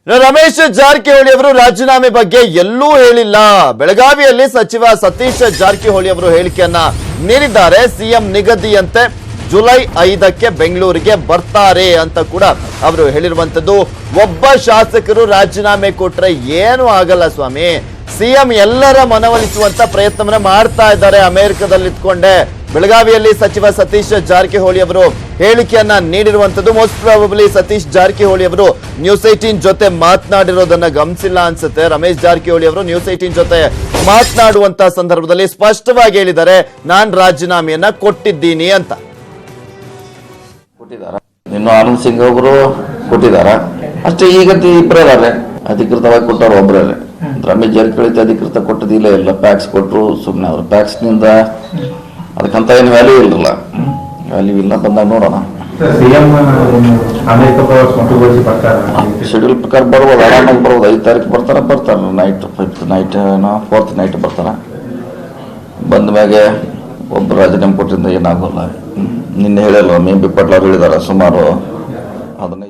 ರಮೇಶ್ ಜಾರಕಿಹೊಳಿ ಅವರು ರಾಜೀನಾಮೆ ಬಗ್ಗೆ ಎಲ್ಲೂ ಹೇಳಿಲ್ಲ. ಬೆಳಗಾವಿಯಲ್ಲಿ ಸಚಿವ ಸತೀಶ್ ಜಾರಕಿಹೊಳಿ ಅವರು ಹೇಳಿಕೆಯನ್ನ ನೀಡಿದ್ದಾರೆ. ಸಿಎಂ ನಿಗದಿಯಂತೆ ಜುಲೈ 5ಕ್ಕೆ ಬೆಂಗಳೂರಿಗೆ ಬರ್ತಾರೆ ಅಂತ ಕೂಡ ಅವರು ಹೇಳಿರುವಂತದ್ದು. ಒಬ್ಬ ಶಾಸಕರು ರಾಜೀನಾಮೆ ಕೊಟ್ರೆ ಏನು ಆಗಲ್ಲ ಸ್ವಾಮಿ. ಸಿಎಂ ಎಲ್ಲರ ಮನವೊಲಿಸುವಂತ ಪ್ರಯತ್ನವನ್ನ ಮಾಡ್ತಾ ಇದ್ದಾರೆ ಅಮೆರಿಕದಲ್ಲಿ ಇಟ್ಕೊಂಡೆ. ಬೆಳಗಾವಿಯಲ್ಲಿ ಸಚಿವ ಸತೀಶ್ ಜಾರಕಿಹೊಳಿ ಅವರು ಹೇಳಿಕೆಯನ್ನ ನೀಡಿರುವಂತದ್ದು. ಮೋಸ್ಟ್ ಪ್ರಾಬಬ್ಲಿ ಸತೀಶ್ ಜಾರಕಿಹೊಳಿ ಅವರು ನ್ಯೂಸ್ 18 ಜೊತೆ ಮಾತನಾಡಿರೋದನ್ನ ಗಮನಿಸಿಲ್ಲ ಅನ್ಸುತ್ತೆ. ರಮೇಶ್ ಜಾರಕಿಹೊಳಿ ಅವರು ನ್ಯೂಸ್ 18 ಜೊತೆ ಮಾತನಾಡುವಂತ ಸಂದರ್ಭದಲ್ಲಿ ಸ್ಪಷ್ಟವಾಗಿ ಹೇಳಿದ್ದಾರೆ, ನಾನ್ ರಾಜೀನಾಮೆಯನ್ನ ಕೊಟ್ಟಿದ್ದೀನಿ ಅಂತ. ಇನ್ನು ಆನಂದ್ ಸಿಂಗ್ ಅವರು ಕೊಟ್ಟಿದ್ದಾರೆ ಅಷ್ಟೇ. ಈಗ ಇಬ್ಬರೇ ಅಧಿಕೃತವಾಗಿ ಕೊಟ್ಟವ್ರು ಒಬ್ಬರೇ. ರಮೇಶ್ ಜಾರಕಿಹೊಳಿ ಅಧಿಕೃತ ಕೊಟ್ಟದಿಲ್ಲ, ಇಲ್ಲ ಪ್ಯಾಕ್ಸ್ ಕೊಟ್ಟರು ಸುಮ್ಮನೆ. ಅವರು ಪ್ಯಾಕ್ಸ್ನಿಂದ ಅದಕ್ಕಂತ ಏನು ವ್ಯಾಲ್ಯೂ ಇಲ್ಲಲ್ಲ, ವ್ಯಾಲ್ಯೂ ಇಲ್ಲ. ಬಂದಾಗ ನೋಡೋಣ. ಶೆಡ್ಯೂಲ್ ಪ್ರಕಾರ ಬರ್ಬೋದು, ಆರಾಮಾಗಿ ಬರ್ಬೋದು. 5 ತಾರೀಕು ಬರ್ತಾರೆ night 5th night 4th night ಬರ್ತಾರೆ. ಬಂದ ಮ್ಯಾಗೆ ಒಬ್ಬರು ರಾಜೀನಾಮೆ ಕೊಟ್ಟಿಂದ ಏನಾಗೋಲ್ಲ. ನಿನ್ನೆ ಹೇಳಲ್ವ, ಮೇ ಬಿ ಪಟ್ಲ ಅವರು ಹೇಳಿದಾರೆ ಸುಮಾರು ಅದನ್ನ